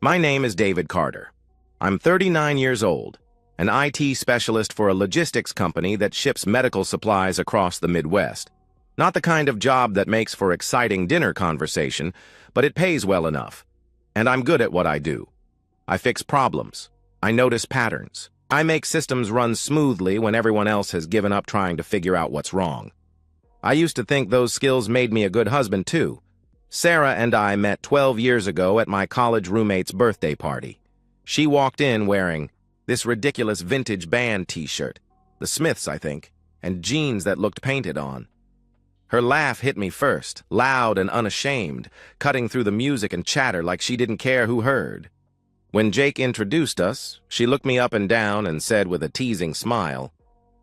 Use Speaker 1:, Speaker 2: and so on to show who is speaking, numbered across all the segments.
Speaker 1: My name is David Carter. I'm 39 years old, an IT specialist for a logistics company that ships medical supplies across the Midwest. Not the kind of job that makes for exciting dinner conversation, but it pays well enough. And I'm good at what I do. I fix problems. I notice patterns. I make systems run smoothly when everyone else has given up trying to figure out what's wrong. I used to think those skills made me a good husband, too. Sarah and I met 12 years ago at my college roommate's birthday party. She walked in wearing this ridiculous vintage band t-shirt, the Smiths, I think, and jeans that looked painted on. Her laugh hit me first, loud and unashamed, cutting through the music and chatter like she didn't care who heard. When Jake introduced us, she looked me up and down and said with a teasing smile,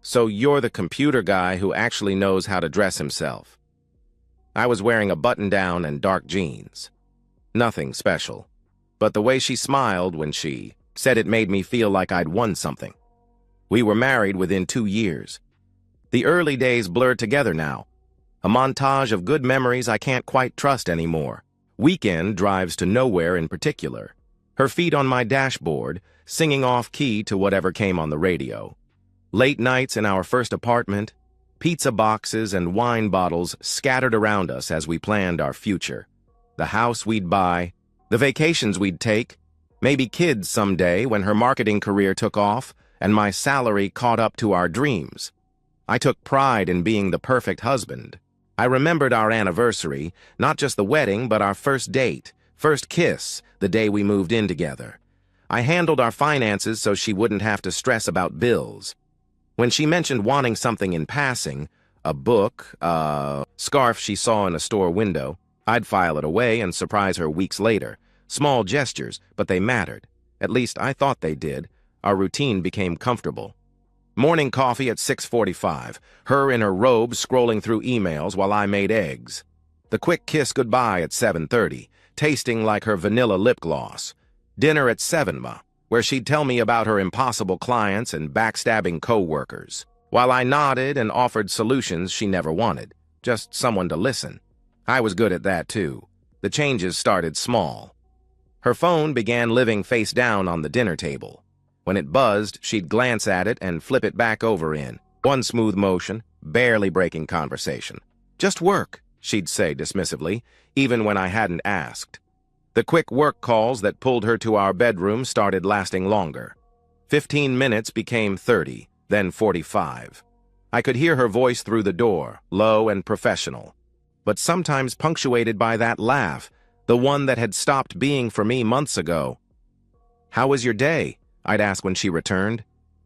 Speaker 1: "So you're the computer guy who actually knows how to dress himself." I was wearing a button-down and dark jeans. Nothing special, but the way she smiled when she said it made me feel like I'd won something. We were married within 2 years. The early days blurred together now, a montage of good memories I can't quite trust anymore. Weekend drives to nowhere in particular. Her feet on my dashboard, singing off-key to whatever came on the radio. Late nights in our first apartment, pizza boxes and wine bottles scattered around us as we planned our future. The house we'd buy, the vacations we'd take, maybe kids someday when her marketing career took off and my salary caught up to our dreams. I took pride in being the perfect husband. I remembered our anniversary, not just the wedding, but our first date, first kiss, the day we moved in together. I handled our finances so she wouldn't have to stress about bills. When she mentioned wanting something in passing, a book, a scarf she saw in a store window, I'd file it away and surprise her weeks later. Small gestures, but they mattered. At least I thought they did. Our routine became comfortable. Morning coffee at 6:45, her in her robe scrolling through emails while I made eggs. The quick kiss goodbye at 7:30, tasting like her vanilla lip gloss. Dinner at 7, where she'd tell me about her impossible clients and backstabbing co-workers, while I nodded and offered solutions she never wanted, just someone to listen. I was good at that, too. The changes started small. Her phone began living face down on the dinner table. When it buzzed, she'd glance at it and flip it back over in one smooth motion, barely breaking conversation. "Just work," she'd say dismissively, even when I hadn't asked. The quick work calls that pulled her to our bedroom started lasting longer. 15 minutes became 30, then 45. I could hear her voice through the door, low and professional, but sometimes punctuated by that laugh, the one that had stopped being for me months ago. "How was your day?" I'd ask when she returned.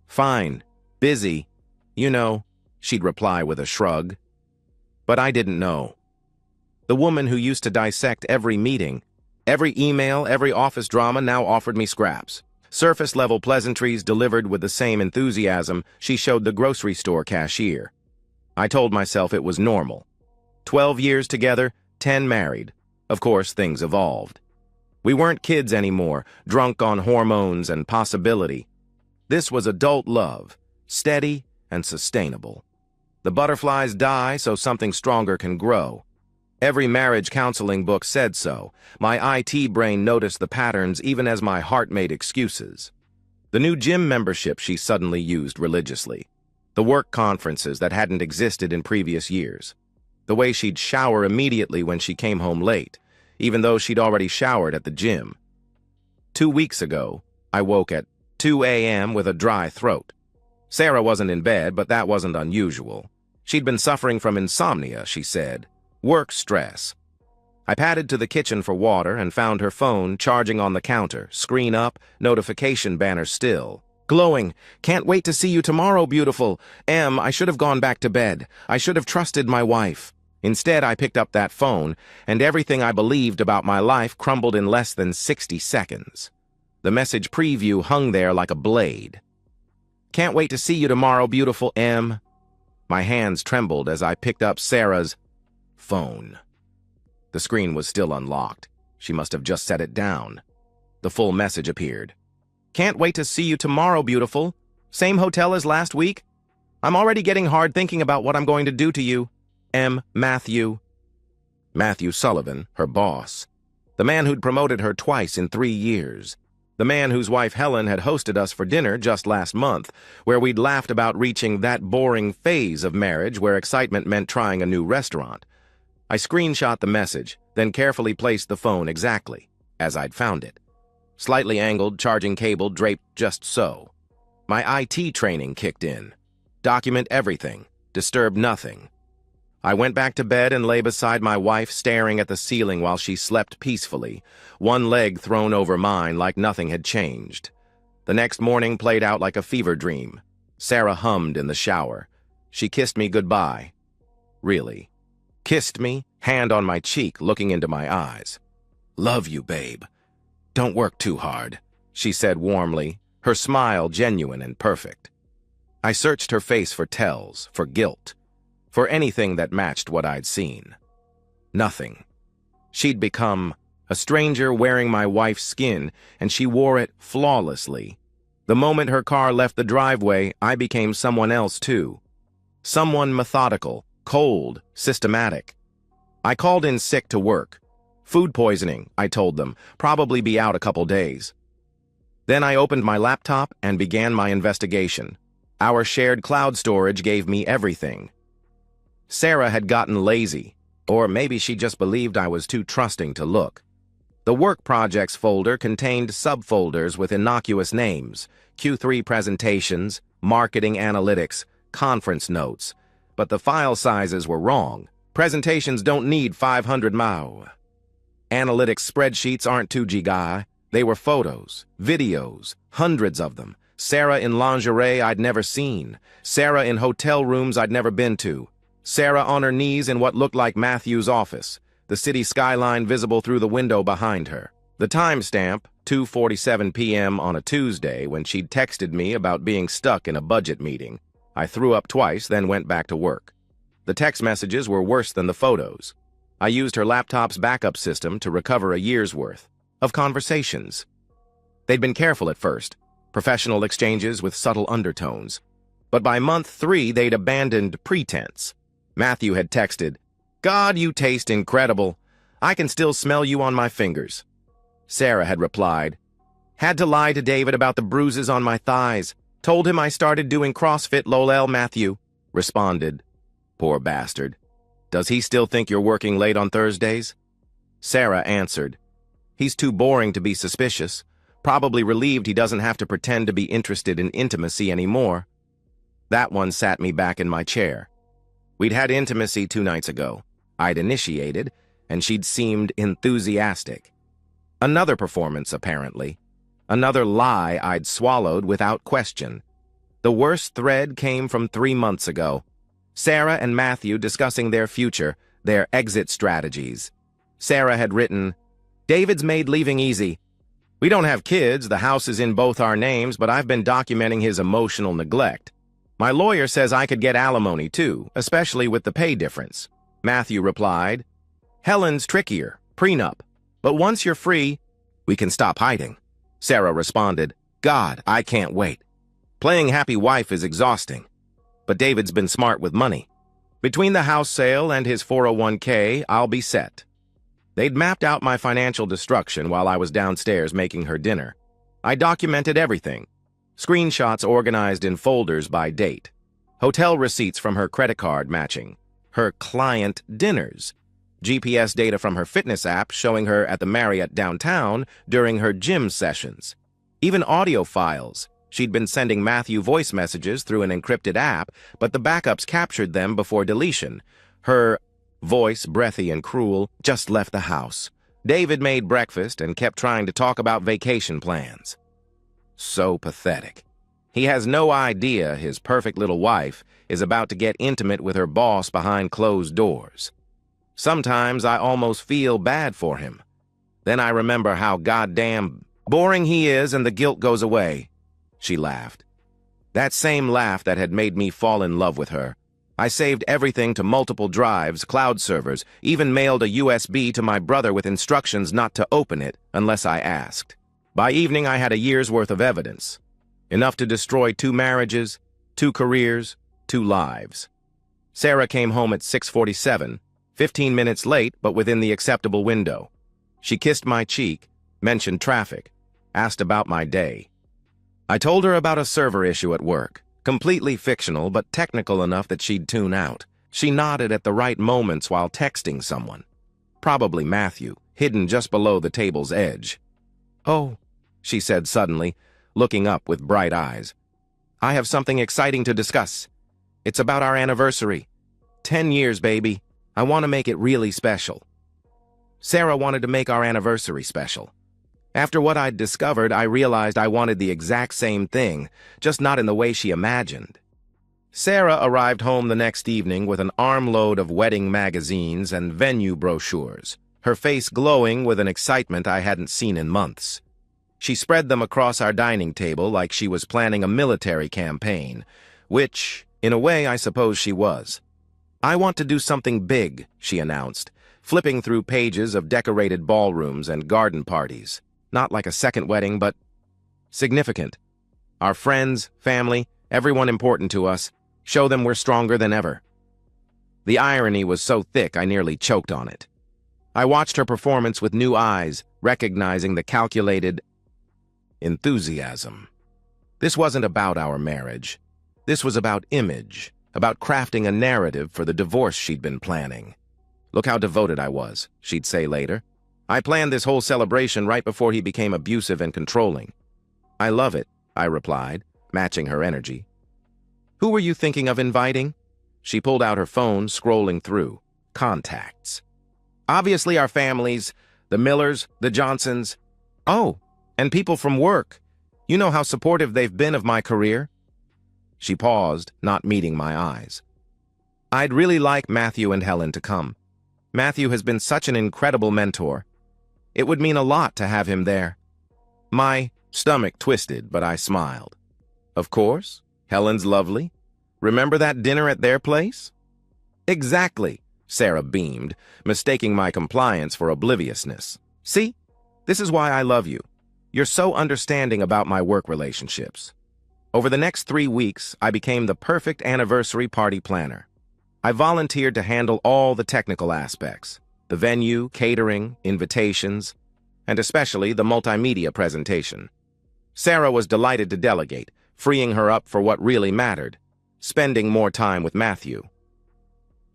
Speaker 1: "Fine. Busy. You know," she'd reply with a shrug. But I didn't know. The woman who used to dissect every meeting, every email, every office drama now offered me scraps. Surface-level pleasantries delivered with the same enthusiasm she showed the grocery store cashier. I told myself it was normal. 12 years together, 10 married. Of course, things evolved. We weren't kids anymore, drunk on hormones and possibility. This was adult love, steady and sustainable. The butterflies die so something stronger can grow. Every marriage counseling book said so. My IT brain noticed the patterns even as my heart made excuses. The new gym membership she suddenly used religiously. The work conferences that hadn't existed in previous years. The way she'd shower immediately when she came home late, even though she'd already showered at the gym. 2 weeks ago, I woke at 2 a.m. with a dry throat. Sarah wasn't in bed, but that wasn't unusual. She'd been suffering from insomnia, she said. Work stress. I padded to the kitchen for water and found her phone charging on the counter, screen up, notification banner still. Glowing, "Can't wait to see you tomorrow, beautiful. I should have gone back to bed. I should have trusted my wife." Instead, I picked up that phone, and everything I believed about my life crumbled in less than 60 seconds. The message preview hung there like a blade. "Can't wait to see you tomorrow, beautiful M." My hands trembled as I picked up Sarah's phone. The screen was still unlocked. She must have just set it down. The full message appeared. "Can't wait to see you tomorrow, beautiful. Same hotel as last week? I'm already getting hard thinking about what I'm going to do to you. M. Matthew." Matthew Sullivan, her boss. The The man who'd promoted her twice in 3 years. The man whose wife Helen had hosted us for dinner just last month, where we'd laughed about reaching that boring phase of marriage where excitement meant trying a new restaurant. I screenshot the message, then carefully placed the phone exactly as I'd found it. Slightly angled, charging cable draped just so. My IT training kicked in. Document everything, disturb nothing. I went back to bed and lay beside my wife, staring at the ceiling while she slept peacefully, one leg thrown over mine like nothing had changed. The next morning played out like a fever dream. Sarah hummed in the shower. She kissed me goodbye. Really. Kissed me, hand on my cheek, looking into my eyes. "Love you, babe. Don't work too hard," she said warmly, her smile genuine and perfect. I searched her face for tells, for guilt, for anything that matched what I'd seen. Nothing. She'd become a stranger wearing my wife's skin, and she wore it flawlessly. The moment her car left the driveway, I became someone else too. Someone methodical, cold, systematic. I called in sick to work. Food poisoning, I told them, probably be out a couple days. Then I opened my laptop and began my investigation. Our shared cloud storage gave me everything. Sarah had gotten lazy, or maybe she just believed I was too trusting to look. The Work Projects folder contained subfolders with innocuous names, Q3 presentations, marketing analytics, conference notes, but the file sizes were wrong. Presentations don't need 500 MB. Analytics spreadsheets aren't 2 GB. They were photos, videos, hundreds of them. Sarah in lingerie I'd never seen. Sarah in hotel rooms I'd never been to. Sarah on her knees in what looked like Matthew's office, the city skyline visible through the window behind her. The timestamp, 2:47 p.m. on a Tuesday, when she'd texted me about being stuck in a budget meeting. I threw up twice, then went back to work. The text messages were worse than the photos. I used her laptop's backup system to recover a year's worth of conversations. They'd been careful at first, professional exchanges with subtle undertones. But by month 3, they'd abandoned pretense. Matthew had texted, "God, you taste incredible. I can still smell you on my fingers." Sarah had replied, "Had to lie to David about the bruises on my thighs. Told him I started doing CrossFit lol Matthew." Responded, "Poor bastard. Does he still think you're working late on Thursdays?" Sarah answered, "He's too boring to be suspicious. Probably relieved he doesn't have to pretend to be interested in intimacy anymore." That one sat me back in my chair. We'd had intimacy 2 nights ago. I'd initiated, and she'd seemed enthusiastic. Another performance, apparently. Another lie I'd swallowed without question. The worst thread came from 3 months ago. Sarah and Matthew discussing their future, their exit strategies. Sarah had written, "David's made leaving easy. We don't have kids, the house is in both our names, but I've been documenting his emotional neglect. My lawyer says I could get alimony too, especially with the pay difference." Matthew replied, "Helen's trickier, prenup. But once you're free, we can stop hiding." Sarah responded, "God, I can't wait. Playing happy wife is exhausting. But David's been smart with money. Between the house sale and his 401k, I'll be set." They'd mapped out my financial destruction while I was downstairs making her dinner. I documented everything. Screenshots organized in folders by date. Hotel receipts from her credit card matching. Her client dinners. GPS data from her fitness app showing her at the Marriott downtown during her gym sessions. Even audio files. She'd been sending Matthew voice messages through an encrypted app, but the backups captured them before deletion. Her voice, breathy and cruel, just left the house. David made breakfast and kept trying to talk about vacation plans. So pathetic. He has no idea his perfect little wife is about to get intimate with her boss behind closed doors. Sometimes I almost feel bad for him. Then I remember how goddamn boring he is and the guilt goes away. She laughed. That same laugh that had made me fall in love with her. I saved everything to multiple drives, cloud servers, even mailed a USB to my brother with instructions not to open it unless I asked. By evening, I had a year's worth of evidence. Enough to destroy 2 marriages, 2 careers, 2 lives. Sarah came home at 6:47, 15 minutes late, but within the acceptable window. She kissed my cheek, mentioned traffic, asked about my day. I told her about a server issue at work, completely fictional but technical enough that she'd tune out. She nodded at the right moments while texting someone. Probably Matthew, hidden just below the table's edge. "Oh," she said suddenly, looking up with bright eyes. "I have something exciting to discuss. It's about our anniversary. 10 years, baby. I want to make it really special." Sarah wanted to make our anniversary special. After what I'd discovered, I realized I wanted the exact same thing, just not in the way she imagined. Sarah arrived home the next evening with an armload of wedding magazines and venue brochures, her face glowing with an excitement I hadn't seen in months. She spread them across our dining table like she was planning a military campaign, which, in a way, I suppose she was. "I want to do something big," she announced, flipping through pages of decorated ballrooms and garden parties. Not like a second wedding, but significant. Our friends, family, everyone important to us, show them we're stronger than ever. The irony was so thick I nearly choked on it. I watched her performance with new eyes, recognizing the calculated enthusiasm. This wasn't about our marriage. This was about image, about crafting a narrative for the divorce she'd been planning. "Look how devoted I was," she'd say later. "I planned this whole celebration right before he became abusive and controlling." "I love it," I replied, matching her energy. "Who were you thinking of inviting?" She pulled out her phone, scrolling through. Contacts. "Obviously our families, the Millers, the Johnsons. Oh, and people from work. You know how supportive they've been of my career." She paused, not meeting my eyes. "I'd really like Matthew and Helen to come. Matthew has been such an incredible mentor. It would mean a lot to have him there." My stomach twisted, but I smiled. "Of course. Helen's lovely. Remember that dinner at their place?" "Exactly," Sarah beamed, mistaking my compliance for obliviousness. "See? This is why I love you. You're so understanding about my work relationships." Over the next 3 weeks, I became the perfect anniversary party planner. I volunteered to handle all the technical aspects: the venue, catering, invitations, and especially the multimedia presentation. Sarah was delighted to delegate, freeing her up for what really mattered, spending more time with Matthew.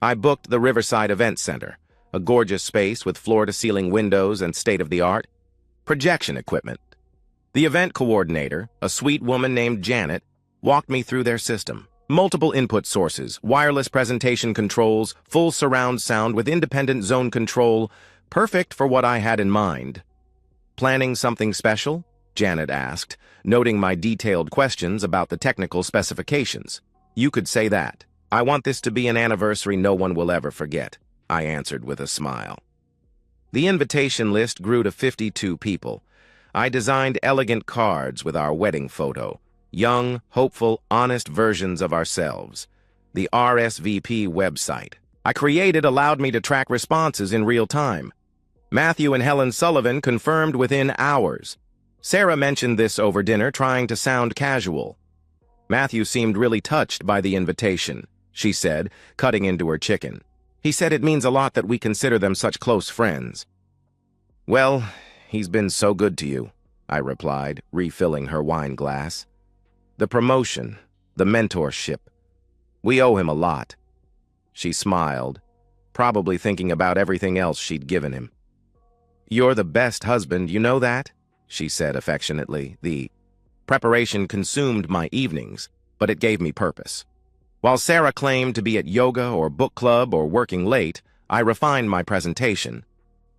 Speaker 1: I booked the Riverside Event Center, a gorgeous space with floor-to-ceiling windows and state-of-the-art projection equipment. The event coordinator, a sweet woman named Janet, walked me through their system. Multiple input sources, wireless presentation controls, full surround sound with independent zone control, perfect for what I had in mind. "Planning something special?" Janet asked, noting my detailed questions about the technical specifications. "You could say that. I want this to be an anniversary no one will ever forget," I answered with a smile. The invitation list grew to 52 people. I designed elegant cards with our wedding photo, young, hopeful, honest versions of ourselves. The RSVP website I created allowed me to track responses in real time. Matthew and Helen Sullivan confirmed within hours. Sarah mentioned this over dinner, trying to sound casual. "Matthew seemed really touched by the invitation," she said, cutting into her chicken. "He said it means a lot that we consider them such close friends." "Well, he's been so good to you," I replied, refilling her wine glass. "The promotion, the mentorship. We owe him a lot." She smiled, probably thinking about everything else she'd given him. "You're the best husband, you know that?" she said affectionately. The preparation consumed my evenings, but it gave me purpose. While Sarah claimed to be at yoga or book club or working late, I refined my presentation.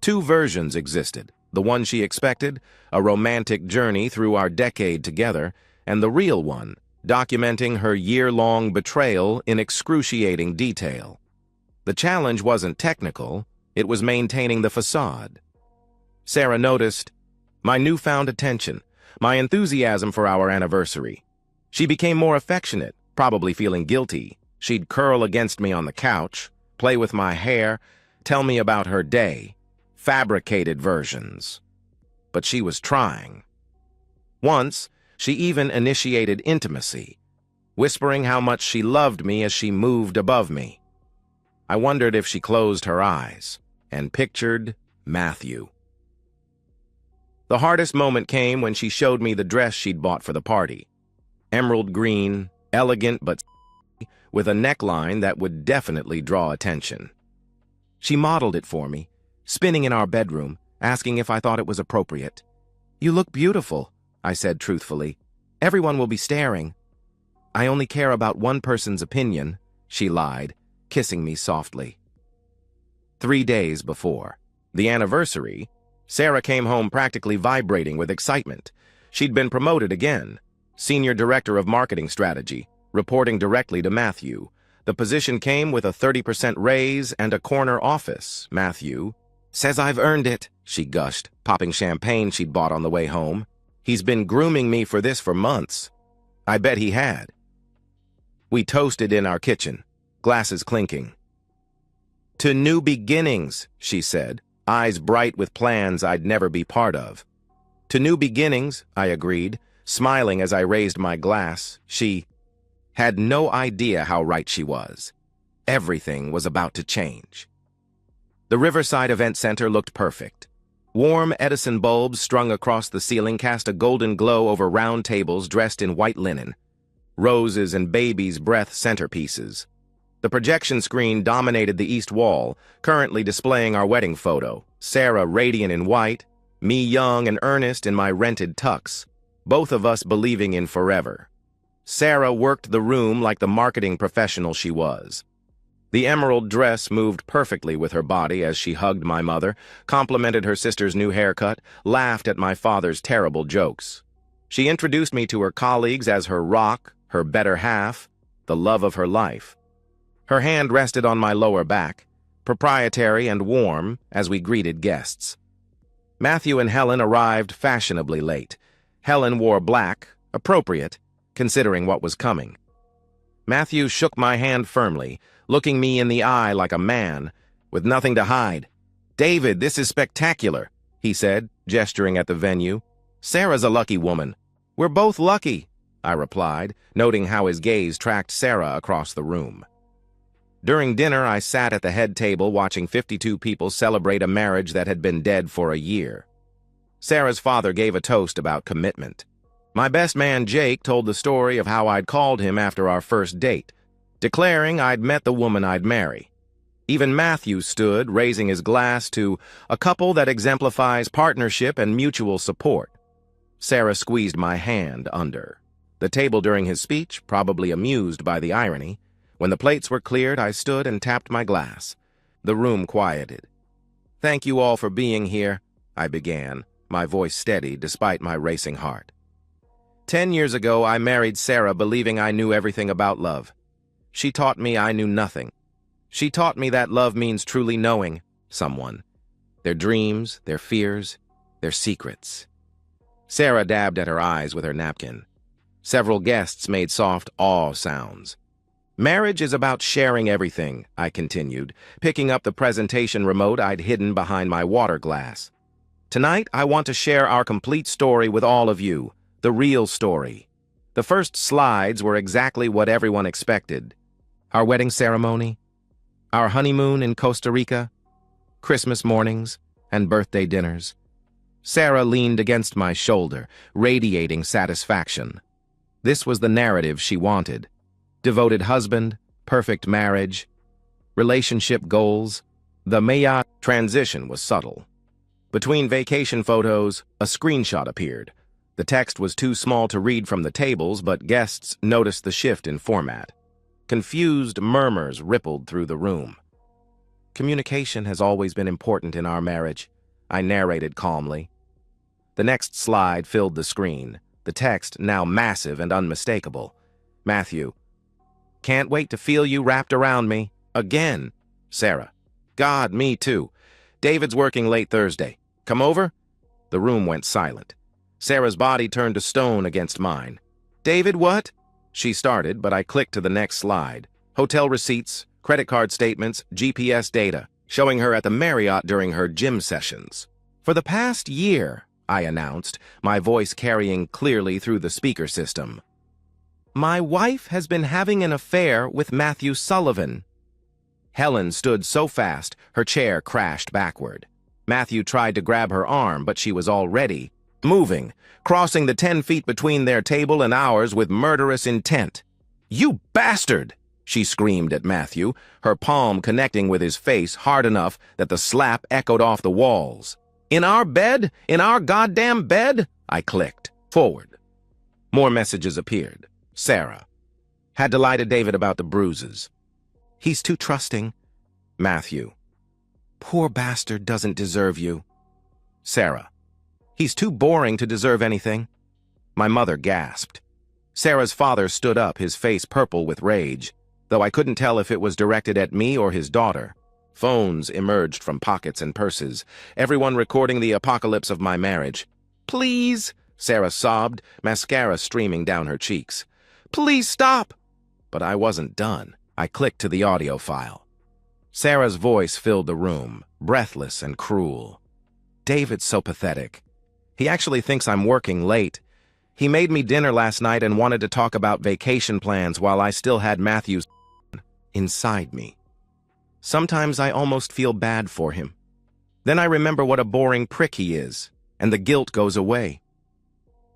Speaker 1: 2 versions existed: the one she expected, a romantic journey through our decade together, and the real one, documenting her year-long betrayal in excruciating detail. The challenge wasn't technical, it was maintaining the facade. Sarah noticed my newfound attention, my enthusiasm for our anniversary. She became more affectionate, probably feeling guilty. She'd curl against me on the couch, play with my hair, tell me about her day, fabricated versions. But she was trying. Once, she even initiated intimacy, whispering how much she loved me as she moved above me. I wondered if she closed her eyes and pictured Matthew. The hardest moment came when she showed me the dress she'd bought for the party. Emerald green, elegant but with a neckline that would definitely draw attention. She modeled it for me, spinning in our bedroom, asking if I thought it was appropriate. "You look beautiful," I said truthfully. "Everyone will be staring." "I only care about one person's opinion," she lied, kissing me softly. 3 days before the anniversary, Sarah came home practically vibrating with excitement. She'd been promoted again, Senior Director of Marketing Strategy, reporting directly to Matthew. The position came with a 30% raise and a corner office. "Matthew says I've earned it," she gushed, popping champagne she'd bought on the way home. "He's been grooming me for this for months." I bet he had. We toasted in our kitchen, glasses clinking. "To new beginnings," she said, eyes bright with plans I'd never be part of. "To new beginnings," I agreed, smiling as I raised my glass. She had no idea how right she was. Everything was about to change. The Riverside Event Center looked perfect. Warm Edison bulbs strung across the ceiling cast a golden glow over round tables dressed in white linen. Roses and baby's breath centerpieces. The projection screen dominated the east wall, currently displaying our wedding photo. Sarah radiant in white, me young and earnest in my rented tux, both of us believing in forever. Sarah worked the room like the marketing professional she was. The emerald dress moved perfectly with her body as she hugged my mother, complimented her sister's new haircut, laughed at my father's terrible jokes. She introduced me to her colleagues as her rock, her better half, the love of her life. Her hand rested on my lower back, proprietary and warm, as we greeted guests. Matthew and Helen arrived fashionably late. Helen wore black, appropriate, considering what was coming. Matthew shook my hand firmly, looking me in the eye like a man, with nothing to hide. "David, this is spectacular," he said, gesturing at the venue. "Sarah's a lucky woman." "We're both lucky," I replied, noting how his gaze tracked Sarah across the room. During dinner, I sat at the head table watching 52 people celebrate a marriage that had been dead for a year. Sarah's father gave a toast about commitment. My best man, Jake, told the story of how I'd called him after our first date, declaring I'd met the woman I'd marry. Even Matthew stood, raising his glass to a couple that exemplifies partnership and mutual support. Sarah squeezed my hand under the table during his speech, probably amused by the irony. When the plates were cleared, I stood and tapped my glass. The room quieted. "Thank you all for being here," I began, my voice steady despite my racing heart. 10 years ago, I married Sarah believing I knew everything about love. She taught me I knew nothing. She taught me that love means truly knowing someone, their dreams, their fears, their secrets. Sarah dabbed at her eyes with her napkin. Several guests made soft awe sounds. "Marriage is about sharing everything," I continued, picking up the presentation remote I'd hidden behind my water glass. "Tonight, I want to share our complete story with all of you, the real story." The first slides were exactly what everyone expected. Our wedding ceremony, our honeymoon in Costa Rica, Christmas mornings, and birthday dinners. Sarah leaned against my shoulder, radiating satisfaction. This was the narrative she wanted. Devoted husband, perfect marriage, relationship goals. The Maya transition was subtle. Between vacation photos, a screenshot appeared. The text was too small to read from the tables, but guests noticed the shift in format. Confused murmurs rippled through the room. "Communication has always been important in our marriage," I narrated calmly. The next slide filled the screen, the text now massive and unmistakable. Matthew: "Can't wait to feel you wrapped around me. Again." Sarah: "God, me too. David's working late Thursday. Come over?" The room went silent. Sarah's body turned to stone against mine. "David, what?" she started, but I clicked to the next slide. Hotel receipts, credit card statements, GPS data, showing her at the Marriott during her gym sessions. "For the past year," I announced, my voice carrying clearly through the speaker system, "my wife has been having an affair with Matthew Sullivan." Helen stood so fast, her chair crashed backward. Matthew tried to grab her arm, but she was already moving, crossing the 10 feet between their table and ours with murderous intent. "You bastard!" she screamed at Matthew, her palm connecting with his face hard enough that the slap echoed off the walls. "In our bed? In our goddamn bed?" I clicked. Forward. More messages appeared. Sarah. Had to lie to David about the bruises. "He's too trusting." Matthew. "Poor bastard doesn't deserve you." Sarah. "He's too boring to deserve anything." My mother gasped. Sarah's father stood up, his face purple with rage, though I couldn't tell if it was directed at me or his daughter. Phones emerged from pockets and purses, everyone recording the apocalypse of my marriage. "Please," Sarah sobbed, mascara streaming down her cheeks. "Please stop." But I wasn't done. I clicked to the audio file. Sarah's voice filled the room, breathless and cruel. "David's so pathetic. He actually thinks I'm working late. He made me dinner last night and wanted to talk about vacation plans while I still had Matthew's inside me. Sometimes I almost feel bad for him. Then I remember what a boring prick he is, and the guilt goes away."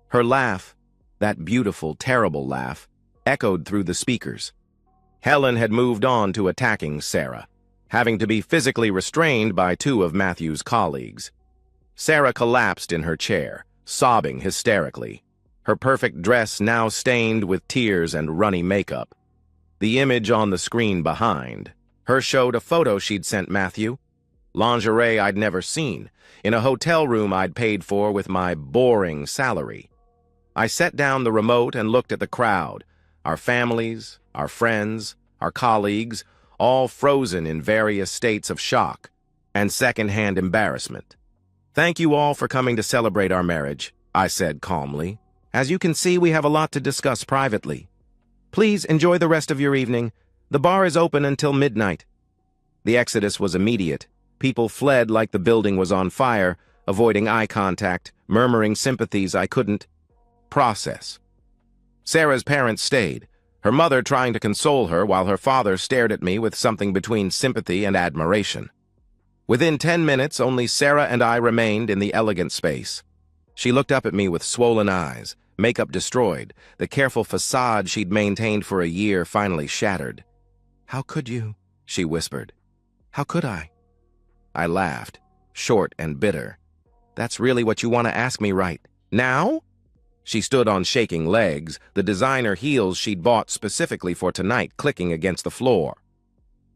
Speaker 1: Her laugh, that beautiful, terrible laugh, echoed through the speakers. Helen had moved on to attacking Sarah, having to be physically restrained by two of Matthew's colleagues. Sarah collapsed in her chair, sobbing hysterically, her perfect dress now stained with tears and runny makeup. The image on the screen behind her showed a photo she'd sent Matthew. Lingerie I'd never seen, in a hotel room I'd paid for with my boring salary. I set down the remote and looked at the crowd, our families, our friends, our colleagues, all frozen in various states of shock and second-hand embarrassment. "Thank you all for coming to celebrate our marriage," I said calmly. "As you can see, we have a lot to discuss privately. Please enjoy the rest of your evening. The bar is open until midnight." The exodus was immediate. People fled like the building was on fire, avoiding eye contact, murmuring sympathies I couldn't process. Sarah's parents stayed, her mother trying to console her while her father stared at me with something between sympathy and admiration. Within 10 minutes, only Sarah and I remained in the elegant space. She looked up at me with swollen eyes, makeup destroyed, the careful facade she'd maintained for a year finally shattered. "How could you?" she whispered. "How could I?" I laughed, short and bitter. "That's really what you want to ask me right now?" She stood on shaking legs, the designer heels she'd bought specifically for tonight clicking against the floor.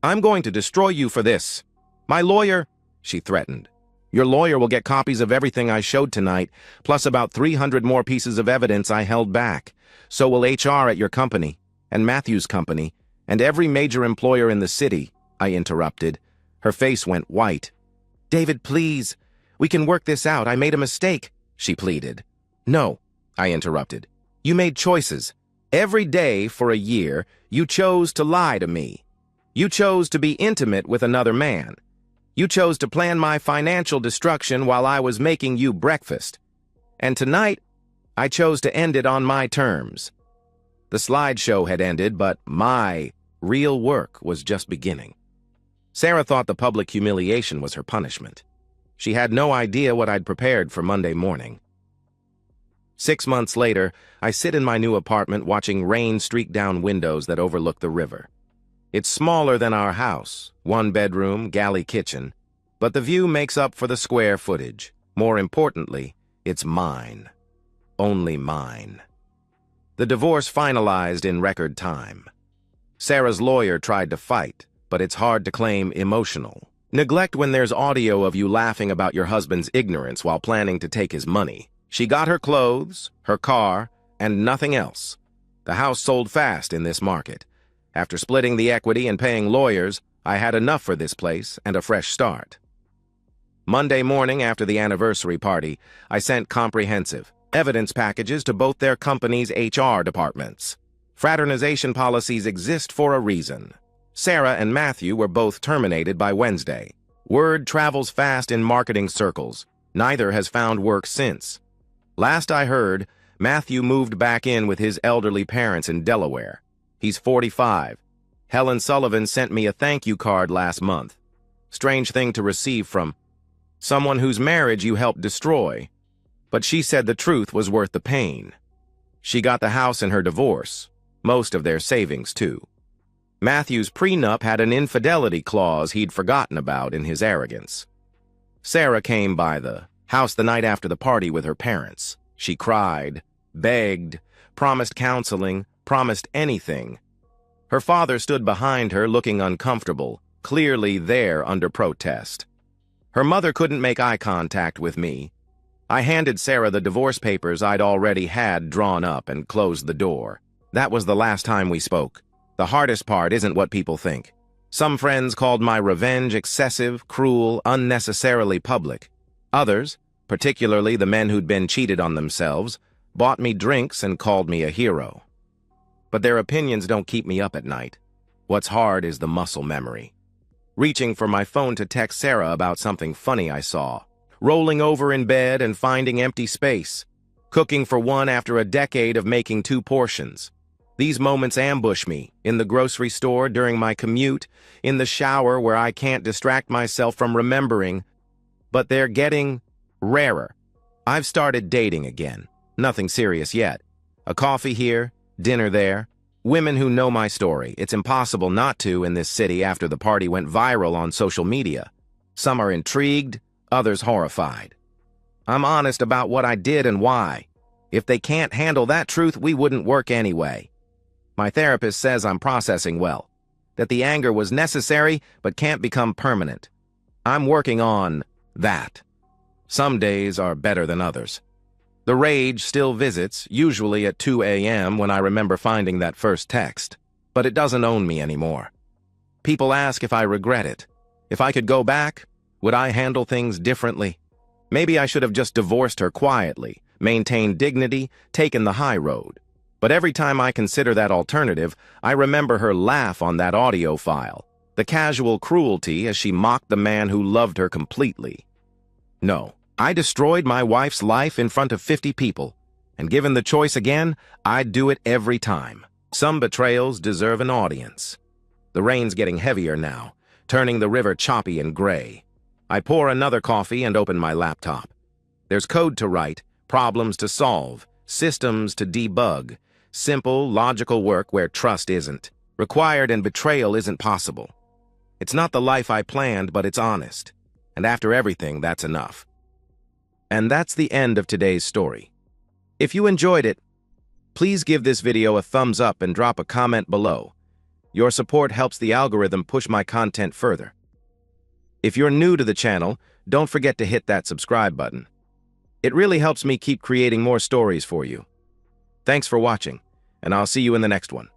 Speaker 1: "I'm going to destroy you for this. My lawyer," she threatened. "Your lawyer will get copies of everything I showed tonight, plus about 300 more pieces of evidence I held back. So will HR at your company, and Matthew's company, and every major employer in the city," I interrupted. Her face went white. "David, please. We can work this out. I made a mistake," she pleaded. "No," I interrupted. "You made choices. Every day for a year, you chose to lie to me. You chose to be intimate with another man. You chose to plan my financial destruction while I was making you breakfast. And tonight, I chose to end it on my terms." The slideshow had ended, but my real work was just beginning. Sarah thought the public humiliation was her punishment. She had no idea what I'd prepared for Monday morning. 6 months later, I sit in my new apartment watching rain streak down windows that overlook the river. It's smaller than our house, 1 bedroom, galley kitchen, but the view makes up for the square footage. More importantly, it's mine. Only mine. The divorce finalized in record time. Sarah's lawyer tried to fight, but it's hard to claim emotional neglect when there's audio of you laughing about your husband's ignorance while planning to take his money. She got her clothes, her car, and nothing else. The house sold fast in this market. After splitting the equity and paying lawyers, I had enough for this place and a fresh start. Monday morning after the anniversary party, I sent comprehensive evidence packages to both their company's HR departments. Fraternization policies exist for a reason. Sarah and Matthew were both terminated by Wednesday. Word travels fast in marketing circles. Neither has found work since. Last I heard, Matthew moved back in with his elderly parents in Delaware. He's 45. Helen Sullivan sent me a thank you card last month. Strange thing to receive from someone whose marriage you helped destroy. But she said the truth was worth the pain. She got the house in her divorce, most of their savings too. Matthew's prenup had an infidelity clause he'd forgotten about in his arrogance. Sarah came by the house the night after the party with her parents. She cried, begged, promised counseling, promised anything. Her father stood behind her looking uncomfortable, clearly there under protest. Her mother couldn't make eye contact with me. I handed Sarah the divorce papers I'd already had drawn up and closed the door. That was the last time we spoke. The hardest part isn't what people think. Some friends called my revenge excessive, cruel, unnecessarily public. Others, particularly the men who'd been cheated on themselves, bought me drinks and called me a hero. But their opinions don't keep me up at night. What's hard is the muscle memory. Reaching for my phone to text Sarah about something funny I saw. Rolling over in bed and finding empty space. Cooking for one after a decade of making 2 portions. These moments ambush me, in the grocery store, during my commute, in the shower where I can't distract myself from remembering. But they're getting rarer. I've started dating again. Nothing serious yet. A coffee here, dinner there. Women who know my story. It's impossible not to in this city after the party went viral on social media. Some are intrigued, others horrified. I'm honest about what I did and why. If they can't handle that truth, we wouldn't work anyway. My therapist says I'm processing well, that the anger was necessary but can't become permanent. I'm working on that. Some days are better than others. The rage still visits, usually at 2 a.m. when I remember finding that first text, but it doesn't own me anymore. People ask if I regret it. If I could go back, would I handle things differently? Maybe I should have just divorced her quietly, maintained dignity, taken the high road. But every time I consider that alternative, I remember her laugh on that audio file, the casual cruelty as she mocked the man who loved her completely. No, I destroyed my wife's life in front of 50 people, and given the choice again, I'd do it every time. Some betrayals deserve an audience. The rain's getting heavier now, turning the river choppy and gray. I pour another coffee and open my laptop. There's code to write, problems to solve, systems to debug, simple, logical work where trust isn't required and betrayal isn't possible. It's not the life I planned, but it's honest. And after everything, that's enough. And that's the end of today's story. If you enjoyed it, please give this video a thumbs up and drop a comment below. Your support helps the algorithm push my content further. If you're new to the channel, don't forget to hit that subscribe button. It really helps me keep creating more stories for you. Thanks for watching, and I'll see you in the next one.